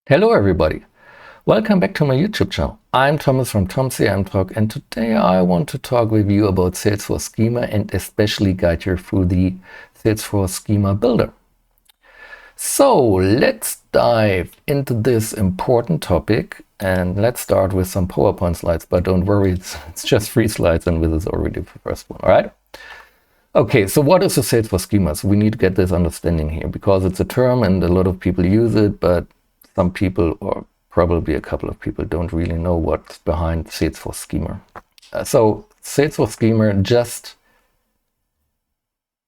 Hello everybody, welcome back to my YouTube channel. I'm Thomas from TomCM and today I want to talk with you about Salesforce Schema and especially guide you through the Salesforce Schema Builder. So let's dive into this important topic and let's start with some PowerPoint slides, but don't worry, it's just 3 slides and this is already the first one, all right? Okay, so what is the Salesforce Schema? So we need to get this understanding here because it's a term and a lot of people use it, but some people, or probably a couple of people, don't really know what's behind Salesforce Schema. So Salesforce Schema just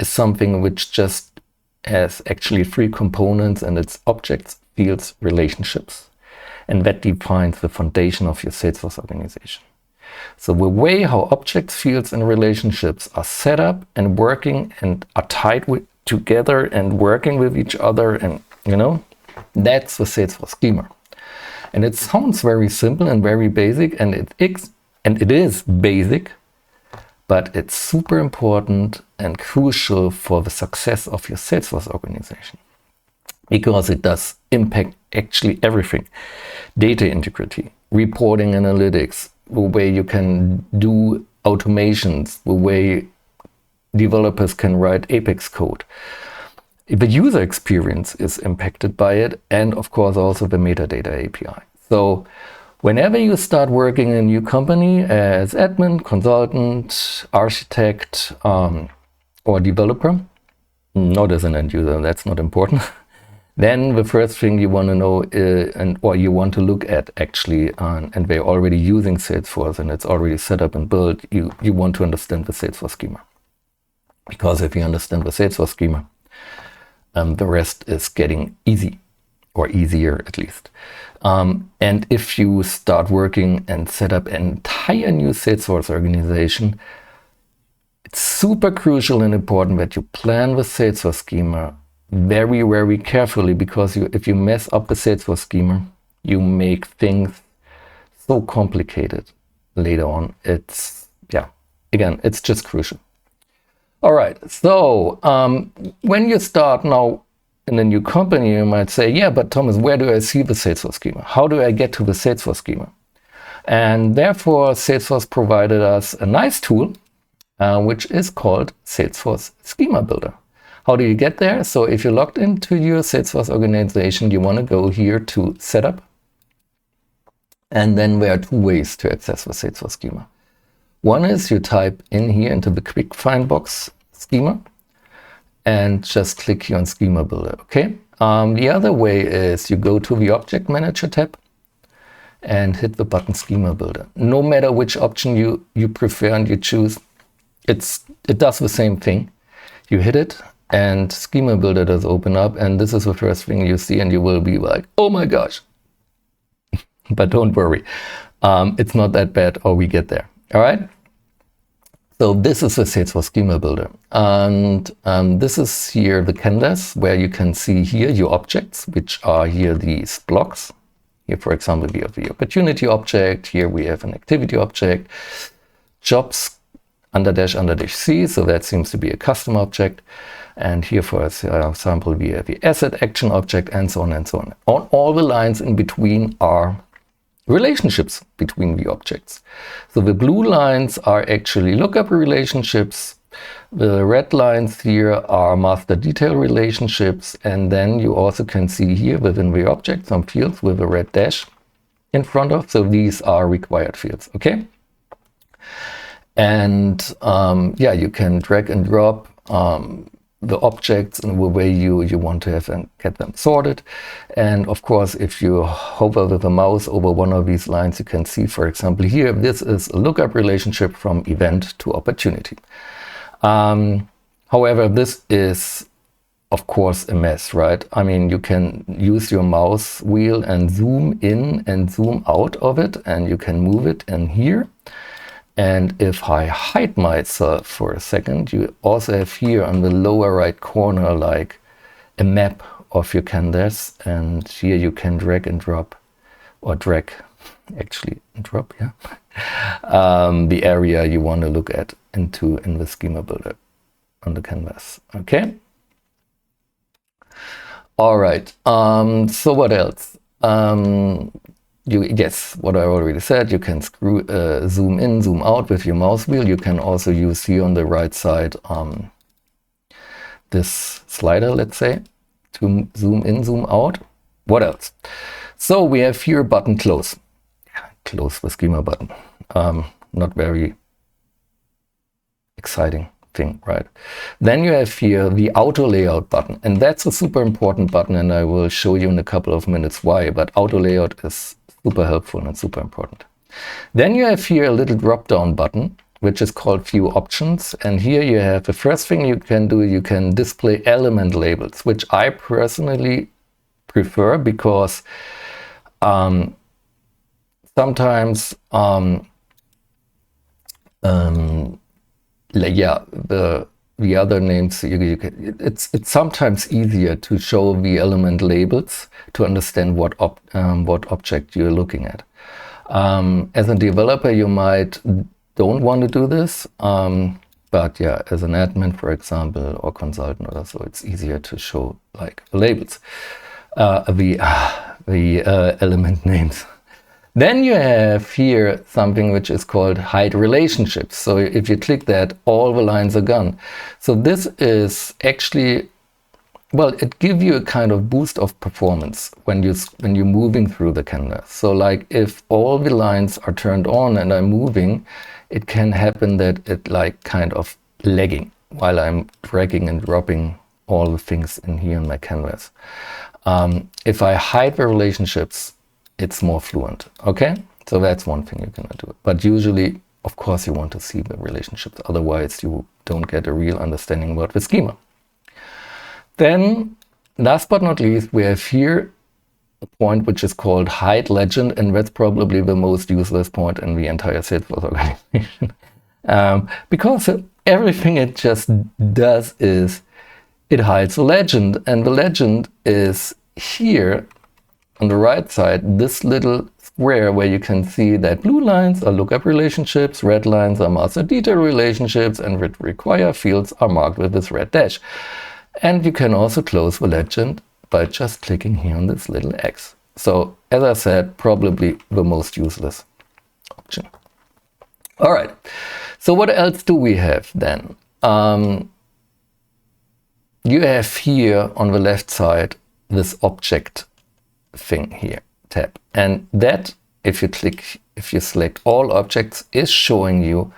is something which just has actually 3 components, and it's objects, fields, relationships. And that defines the foundation of your Salesforce organization. So the way how objects, fields, and relationships are set up and working and are tied together and working with each other, and that's the Salesforce Schema. And it sounds very simple and very basic, and it is basic, but it's super important and crucial for the success of your Salesforce organization because it does impact actually everything. Data integrity, reporting analytics, the way you can do automations, the way developers can write Apex code. The user experience is impacted by it, and of course also the metadata API. So whenever you start working in a new company as admin, consultant, architect, or developer, not as an end user, that's not important, then the first thing you want to know or you want to look at actually, and they're already using Salesforce and it's already set up and built, you want to understand the Salesforce Schema. Because if you understand the Salesforce Schema, the rest is getting easy, or easier at least. And if you start working and set up an entire new Salesforce organization, it's super crucial and important that you plan the Salesforce Schema very, very carefully, because if you mess up the Salesforce Schema, you make things so complicated later on. It's just crucial. All right, so when you start now in a new company, you might say, yeah, but Thomas, where do I see the Salesforce Schema? How do I get to the Salesforce Schema? And therefore, Salesforce provided us a nice tool, which is called Salesforce Schema Builder. How do you get there? So if you're logged into your Salesforce organization, you want to go here to Setup. And then there are 2 ways to access the Salesforce Schema. One is you type in here into the quick find box schema and just click here on Schema Builder, okay? The other way is you go to the Object Manager tab and hit the button Schema Builder. No matter which option you prefer and you choose, it does the same thing. You hit it and Schema Builder does open up, and this is the first thing you see and you will be like, oh my gosh. But don't worry, it's not that bad, or we get there. All right, so this is the Salesforce Schema Builder, and this is here the canvas where you can see here your objects, which are here these blocks. Here, for example, we have the opportunity object. Here we have an activity object, jobs __ C, so that seems to be a custom object. And here, for example, we have the asset action object, and so on and so on. All the lines in between are relationships between the objects. So the blue lines are actually lookup relationships. The red lines here are master detail relationships. And then you also can see here within the object some fields with a red dash in front of. So these are required fields, okay? And you can drag and drop the objects in the way you want to have and get them sorted. And of course, if you hover with the mouse over one of these lines, you can see, for example, here, this is a lookup relationship from event to opportunity. However, this is, of course, a mess, right? I mean, you can use your mouse wheel and zoom in and zoom out of it, and you can move it in here. And if I hide myself for a second, you also have here on the lower right corner like a map of your canvas, and here you can drag and drop, or drag actually and drop, yeah, the area you want to look at in the Schema Builder on the canvas, okay? All right, so what else? Yes, what I already said, you can zoom in, zoom out with your mouse wheel. You can also use here on the right side this slider, let's say, to zoom in, zoom out. What else? So we have here button close. Close the schema button. Not very exciting thing, right? Then you have here the auto layout button, and that's a super important button, and I will show you in a couple of minutes why, but auto layout is super helpful and super important. Then you have here a little drop down button, which is called view options, and here you have the first thing you can do, you can display element labels, which I personally prefer because sometimes the other names it's sometimes easier to show the element labels to understand what object you're looking at. As a developer, you might don't want to do this, but yeah, as an admin, for example, or consultant or so, it's easier to show like the labels, the element names. Then you have here something which is called hide relationships. So if you click that, all the lines are gone. So this is actually, well, it gives you a kind of boost of performance when you're moving through the canvas. So like if all the lines are turned on and I'm moving, it can happen that it like kind of lagging while I'm dragging and dropping all the things in here in my canvas. If I hide the relationships, it's more fluent. Okay, so that's one thing you can do. But usually, of course, you want to see the relationships. Otherwise, you don't get a real understanding about the schema. Then, last but not least, we have here a point which is called hide legend, and that's probably the most useless point in the entire Salesforce organization. Because everything it just does is it hides a legend, and the legend is here on the right side, this little square where you can see that blue lines are lookup relationships, red lines are master detail relationships, and red require fields are marked with this red dash. And you can also close the legend by just clicking here on this little X. So as I said, probably the most useless option. All right, so what else do we have then? You have here on the left side this object thing here, tab, and that if you select all objects, is showing you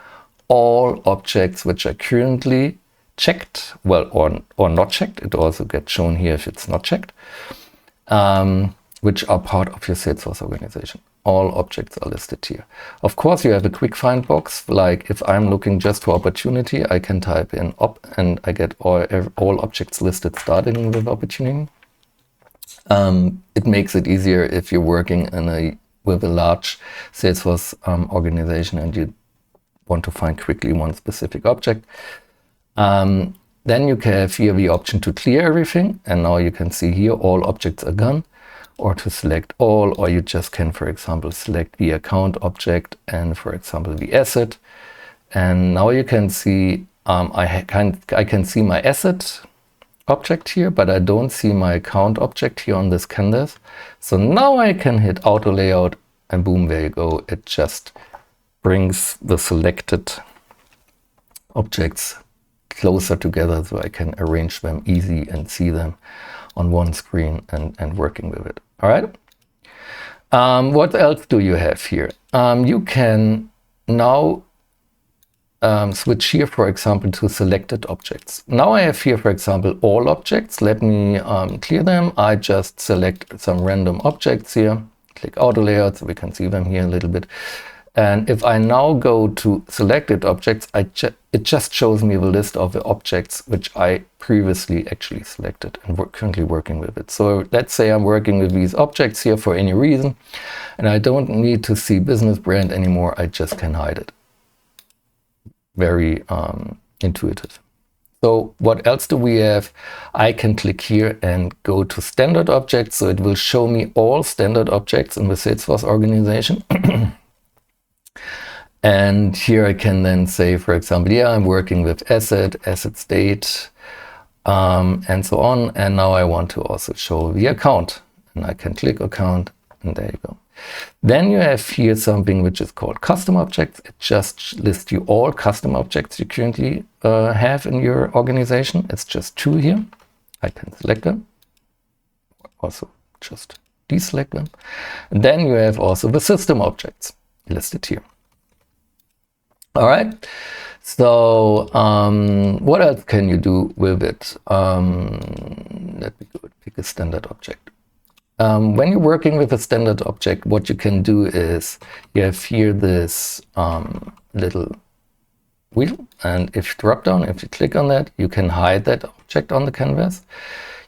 all objects which are currently checked, well, or not checked. It also gets shown here if it's not checked, which are part of your Salesforce organization. All objects are listed here. Of course, you have a quick find box. Like if I'm looking just for opportunity, I can type in op and I get all objects listed starting with opportunity. It makes it easier if you're working with a large Salesforce organization and you want to find quickly one specific object. Then you can have here the option to clear everything, and now you can see here all objects are gone, or to select all, or you just can, for example, select the account object and, for example, the asset. And now you can see I can see my asset object here, but I don't see my account object here on this canvas. So now I can hit auto layout and boom, there you go. It just brings the selected objects closer together so I can arrange them easy and see them on one screen and working with it. All right. What else do you have here? You can now switch here, for example, to selected objects. Now I have here, for example, all objects. Let me clear them. I just select some random objects here, click auto layout so we can see them here a little bit. And if I now go to selected objects, it just shows me the list of the objects which I previously actually selected and currently working with it. So let's say I'm working with these objects here for any reason, and I don't need to see business brand anymore. I just can hide it. Very intuitive. So what else do we have? I can click here and go to standard objects. So it will show me all standard objects in the Salesforce organization. And here I can then say, for example, yeah, I'm working with asset state, and so on. And now I want to also show the account. and I can click account, and there you go. Then you have here something which is called custom objects. It just lists you all custom objects you currently have in your organization. It's just 2 here. I can select them, also just deselect them. And then you have also the system objects listed here. All right. So what else can you do with it? Let me go pick a standard object. When you're working with a standard object, what you can do is you have here this little wheel, and if you drop down, if you click on that, you can hide that object on the canvas.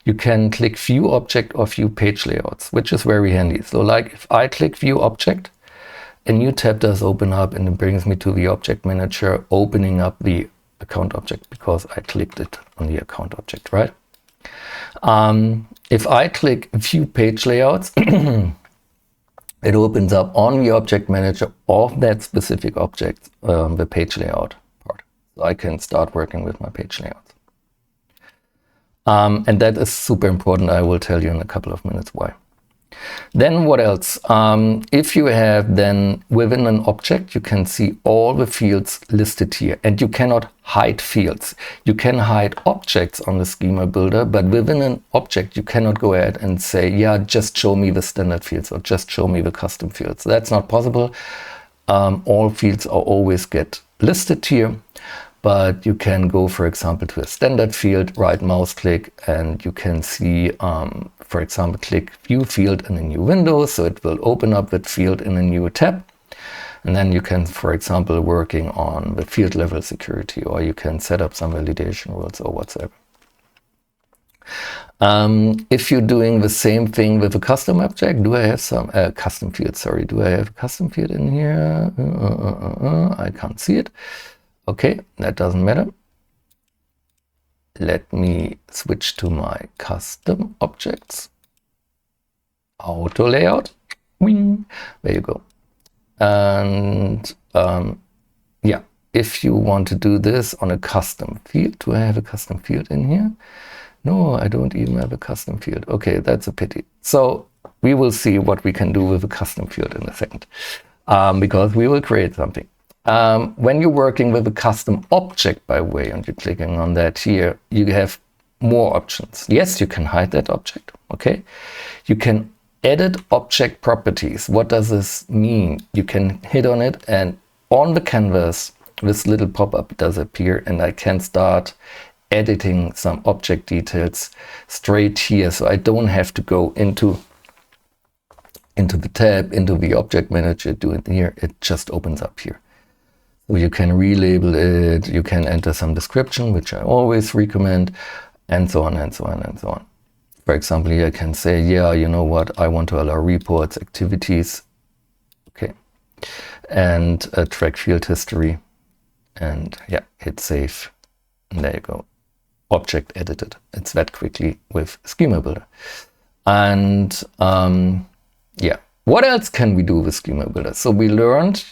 You can click view object or view page layouts, which is very handy. So like if I click view object, a new tab does open up and it brings me to the object manager, opening up the account object because I clicked it on the account object, right? If I click view page layouts, it opens up on the object manager of that specific object, the page layout part. So I can start working with my page layouts. And that is super important. I will tell you in a couple of minutes why. Then what else? If you have then within an object, you can see all the fields listed here, and you cannot hide fields. You can hide objects on the schema builder, but within an object, you cannot go ahead and say, yeah, just show me the standard fields or just show me the custom fields. That's not possible. All fields are always get listed here, but you can go, for example, to a standard field, right mouse click, and you can see, for example, click view field in a new window. So it will open up that field in a new tab. And then you can, for example, working on the field level security, or you can set up some validation rules or whatsoever. If you're doing the same thing with a custom object, do I have some custom field? Sorry, do I have a custom field in here? I can't see it. Okay, that doesn't matter. Let me switch to my custom objects. Auto layout. Wing. There you go. And yeah, if you want to do this on a custom field, do I have a custom field in here? No, I don't even have a custom field. Okay, that's a pity. So we will see what we can do with a custom field in a second, because we will create something. When you're working with a custom object, by the way, and you're clicking on that here, you have more options. Yes, you can hide that object, okay? You can edit object properties. What does this mean? You can hit on it, and on the canvas, this little pop-up does appear, and I can start editing some object details straight here. So I don't have to go into the tab, into the object manager, do it here. It just opens up here. So you can relabel it, you can enter some description, which I always recommend, and so on and so on and so on. For example, here I can say, yeah, you know what, I want to allow reports, activities, okay, and track field history, and yeah, hit save, and there you go. Object edited. It's that quickly with Schema Builder. And yeah, what else can we do with Schema Builder? So we learned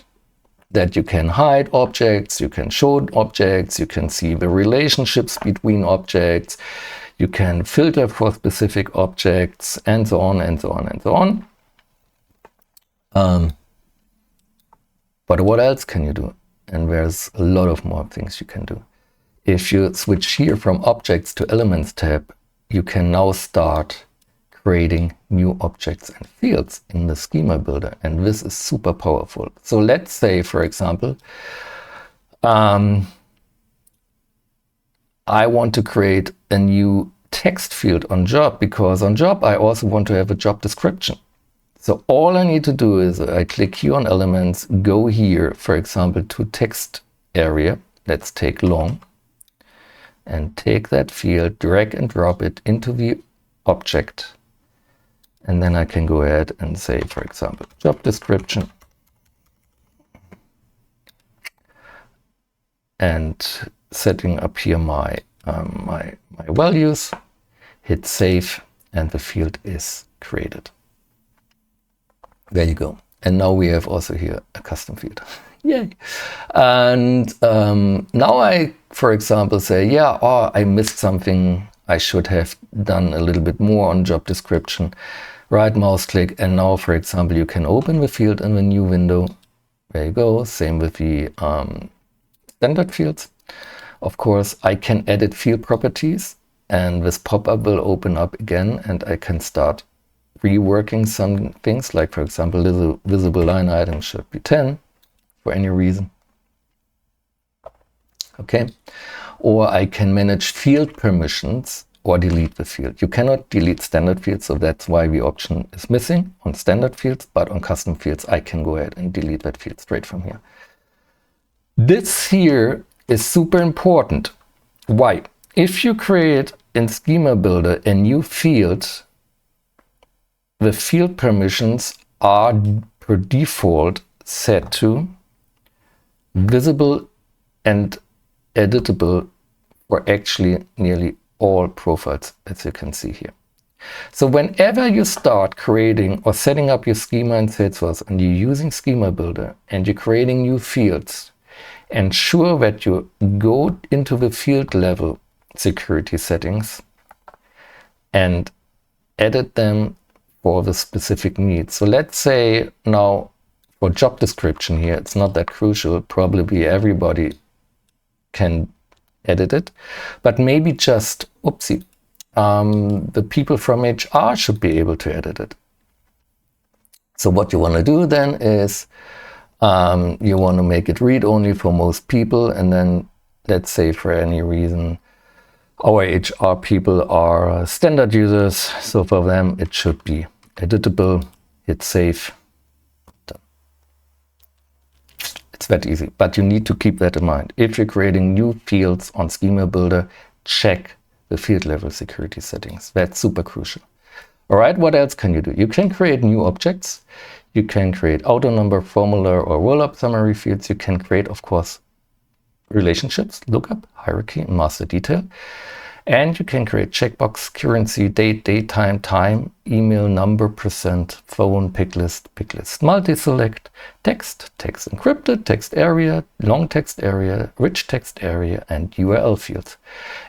that you can hide objects, you can show objects, you can see the relationships between objects, you can filter for specific objects, and so on and so on and so on. But what else can you do? And there's a lot of more things you can do. If you switch here from Objects to Elements tab, you can now start creating new objects and fields in the Schema Builder, and this is super powerful. So let's say, for example, I want to create a new text field on job, because on job I also want to have a job description. So all I need to do is I click here on Elements, go here, for example, to text area. Let's take long, and take that field, drag and drop it into the object. And then I can go ahead and say, for example, job description. And setting up here my my values, hit save, and the field is created. There you go. And now we have also here a custom field. Yay. And now I, for example, say, yeah, oh, I missed something. I should have done a little bit more on job description. right mouse click, and now, for example, you can open the field in the new window. There you go. Same with the standard fields. Of course, I can edit field properties, and this pop-up will open up again, and I can start reworking some things, like, for example, the visible line item should be 10 for any reason. Okay. Or I can manage field permissions or delete the field. You cannot delete standard fields, so that's why the option is missing on standard fields, but on custom fields, I can go ahead and delete that field straight from here. This here is super important. Why? If you create in Schema Builder a new field, the field permissions are per default set to visible and editable for actually nearly all profiles, as you can see here. So whenever you start creating or setting up your schema in Salesforce and you're using Schema Builder and you're creating new fields, ensure that you go into the field level security settings and edit them for the specific needs. So let's say now for job description here, it's not that crucial. Probably everybody can edit it, but maybe just, oopsie, the people from HR should be able to edit it. So what you want to do then is you want to make it read only for most people, and then let's say for any reason our HR people are standard users, so for them it should be editable. Hit save. Done. It's that easy, but you need to keep that in mind. If you're creating new fields on Schema Builder, check the field level security settings. That's super crucial. All right, what else can you do? You can create new objects. You can create auto number, formula, or roll-up summary fields. You can create, of course, relationships, lookup, hierarchy, and master detail. And you can create checkbox, currency, date, time, time, email, number, percent, phone, pick list, multi-select, text encrypted, text area, long text area, rich text area, and URL fields.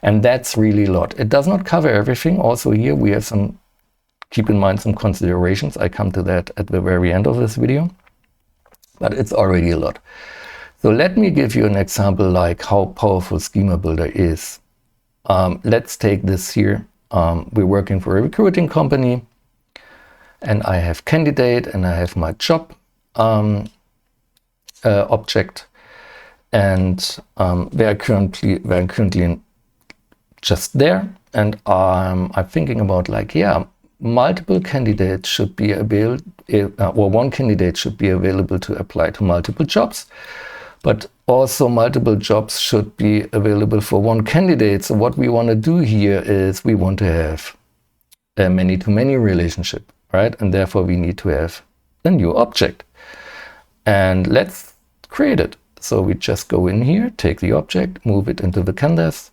And that's really a lot. It does not cover everything. Also here we have some, keep in mind some considerations. I come to that at the very end of this video, but it's already a lot. So let me give you an example like how powerful Schema Builder is. Let's take this here. We're working for a recruiting company, and I have candidate and I have my job object, and they're currently just there, and I'm thinking about like, yeah, multiple candidates should be available, or one candidate should be available to apply to multiple jobs. But also multiple jobs should be available for one candidate. So what we want to do here is we want to have a many-to-many relationship, right? And therefore we need to have a new object. And let's create it. So we just go in here, take the object, move it into the canvas,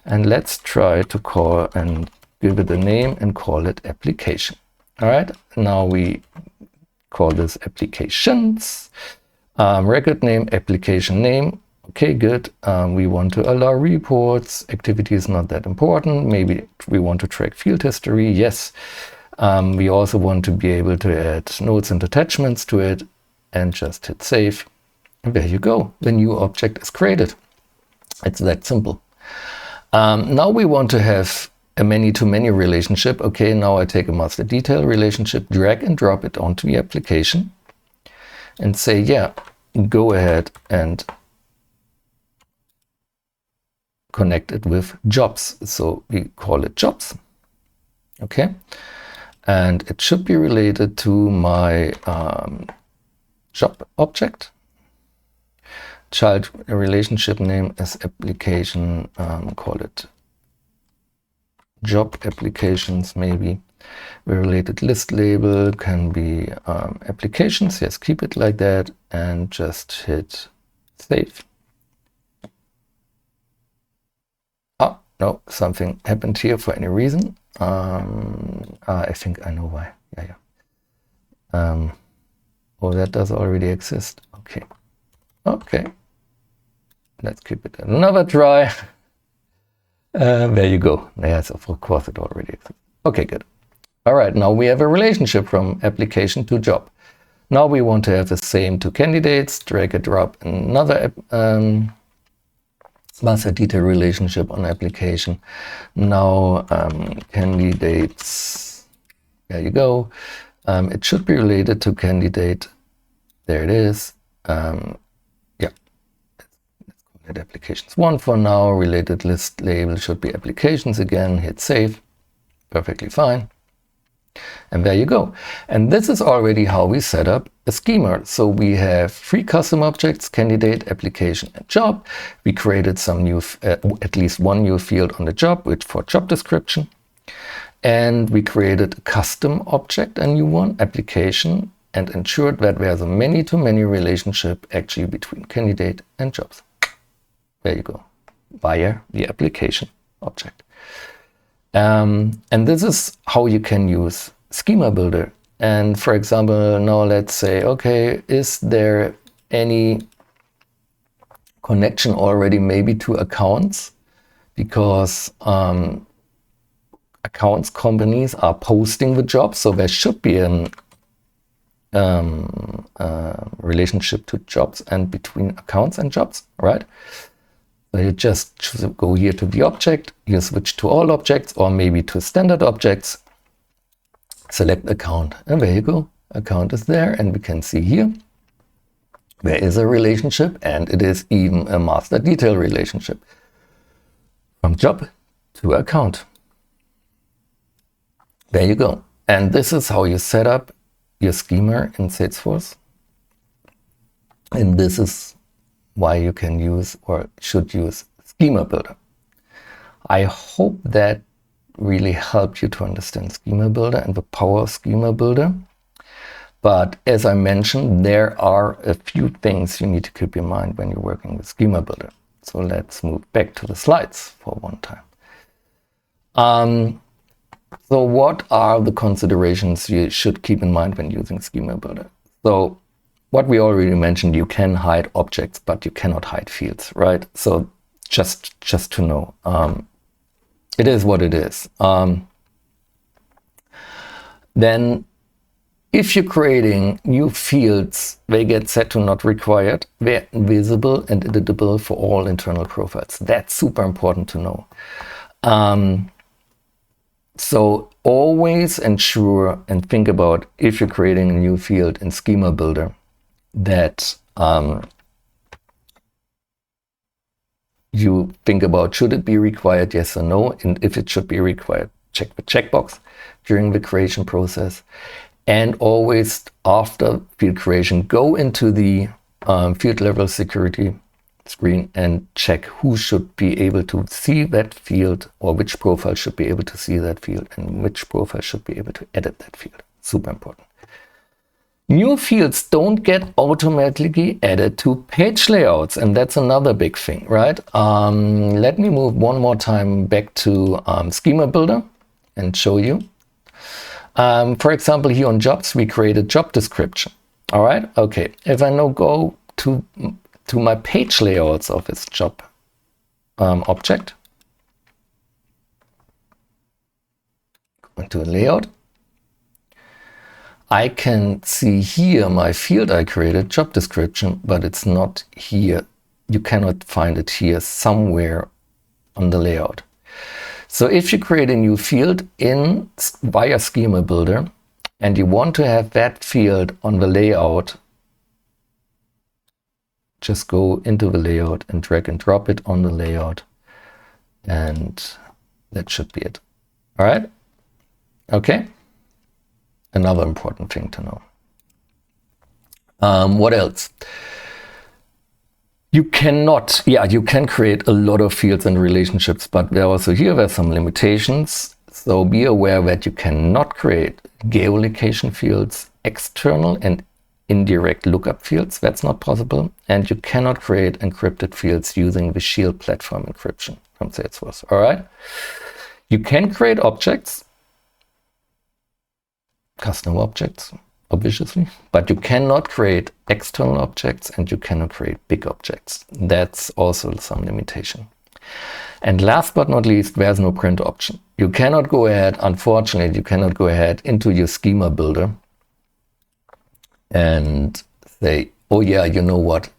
and let's try to call and give it a name and call it application. All right, now we call this applications. Record name, application name. Okay, good. We want to allow reports. Activity is not that important. Maybe we want to track field history. Yes. We also want to be able to add notes and attachments to it, and just hit save. And there you go. The new object is created. It's that simple. Now we want to have a many-to-many relationship. Okay, now I take a master detail relationship, drag and drop it onto the application, and say, yeah, go ahead and connect it with jobs. So we call it jobs. Okay. And it should be related to my job object. Child relationship name is application, call it job applications maybe. The related list label can be applications. Yes, keep it like that and just hit save. Oh, no, something happened here for any reason. I think I know why. Yeah. Oh, that does already exist. Okay. Okay. Let's keep it another try. There you go. Yes, of course it already exists. Okay, good. All right, now we have a relationship from application to job. Now we want to have the same to candidates, drag and drop another master detail relationship on application. Now candidates, there you go. It should be related to candidate. There it is. Yeah, let's call it applications 1 for now. Related list label should be applications again. Hit save. Perfectly fine. And there you go. And this is already how we set up a schema. So we have 3 custom objects: candidate, application, and job. We created some new, at least one new field on the job, which for job description. And we created a custom object, a new one, application, and ensured that there's a many-to-many relationship actually between candidate and jobs. There you go, via the application object. And this is how you can use Schema Builder. And for example, now let's say, okay, is there any connection already maybe to accounts? Because accounts companies are posting the jobs, so there should be a relationship to jobs and between accounts and jobs, right? So you just go here to the object, you switch to all objects or maybe to standard objects, select account, and there you go. Account is there, and we can see here there is a relationship, and it is even a master detail relationship from job to account. There you go. And this is how you set up your schema in Salesforce. And this is why you can use or should use Schema Builder. I hope that really helped you to understand Schema Builder and the power of Schema Builder. But as I mentioned, there are a few things you need to keep in mind when you're working with Schema Builder. So let's move back to the slides for one time. So what are the considerations you should keep in mind when using Schema Builder? So what we already mentioned, you can hide objects, but you cannot hide fields, right? So just to know, it is what it is. Then if you're creating new fields, they get set to not required. They're invisible and editable for all internal profiles. That's super important to know. So always ensure and think about, if you're creating a new field in Schema Builder, that you think about, should it be required, yes or no? And if it should be required, check the checkbox during the creation process. And always after field creation, go into the field level security screen and check who should be able to see that field, or which profile should be able to see that field, and which profile should be able to edit that field. Super important. New fields don't get automatically added to page layouts, and that's another big thing, right? Let me move one more time back to Schema Builder and show you. For example, here on jobs, we created job description. All right, okay. If I now go to my page layouts of this job object, go into layout, I can see here my field I created, job description, but it's not here. You cannot find it here, somewhere on the layout. So if you create a new field via Schema Builder and you want to have that field on the layout, just go into the layout and drag and drop it on the layout, and that should be it. All right, okay. Another important thing to know. What else? You cannot, you can create a lot of fields and relationships, but there are some limitations. So be aware that you cannot create geolocation fields, external and indirect lookup fields. That's not possible. And you cannot create encrypted fields using the Shield platform encryption from Salesforce. All right. You can create objects, custom objects, obviously, but you cannot create external objects and you cannot create big objects. That's also some limitation. And last but not least, there's no print option. you cannot go ahead, unfortunately, you cannot go ahead into your schema builder and say, oh yeah, you know what,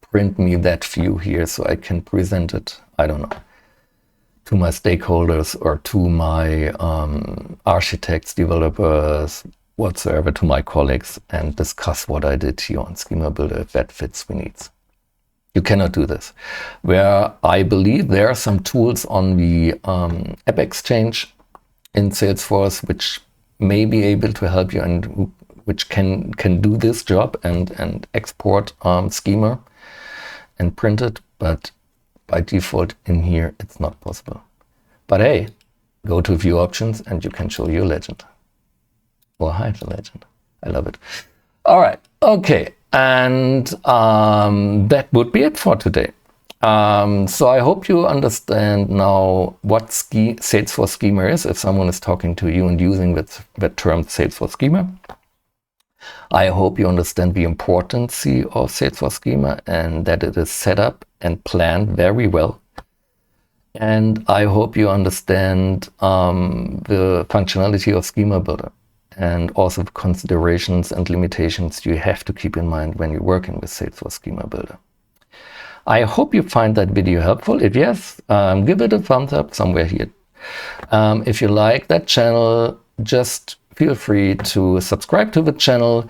print me that view here so I can present it, I don't know, to my stakeholders or to my architects, developers, whatsoever, to my colleagues, and discuss what I did here on Schema Builder if that fits the needs. You cannot do this. Where I believe there are some tools on the App Exchange in Salesforce which may be able to help you and which can do this job and export schema and print it, but by default in here it's not possible. But hey, go to view options and you can show your legend or hide the legend. I love it. All right, okay, and that would be it for today. So I hope you understand now what Salesforce Schema is if someone is talking to you and using the term Salesforce Schema. I hope you understand the importance of Salesforce Schema and that it is set up and planned very well. And I hope you understand the functionality of Schema Builder and also the considerations and limitations you have to keep in mind when you're working with Salesforce Schema Builder. I hope you find that video helpful. If yes, give it a thumbs up somewhere here. If you like that channel, just feel free to subscribe to the channel.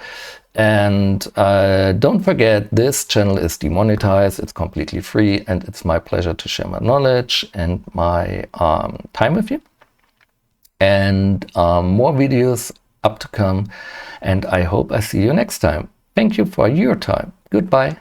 And don't forget, this channel is demonetized, it's completely free, and it's my pleasure to share my knowledge and my time with you. And more videos up to come, and I hope I see you next time. Thank you for your time. Goodbye.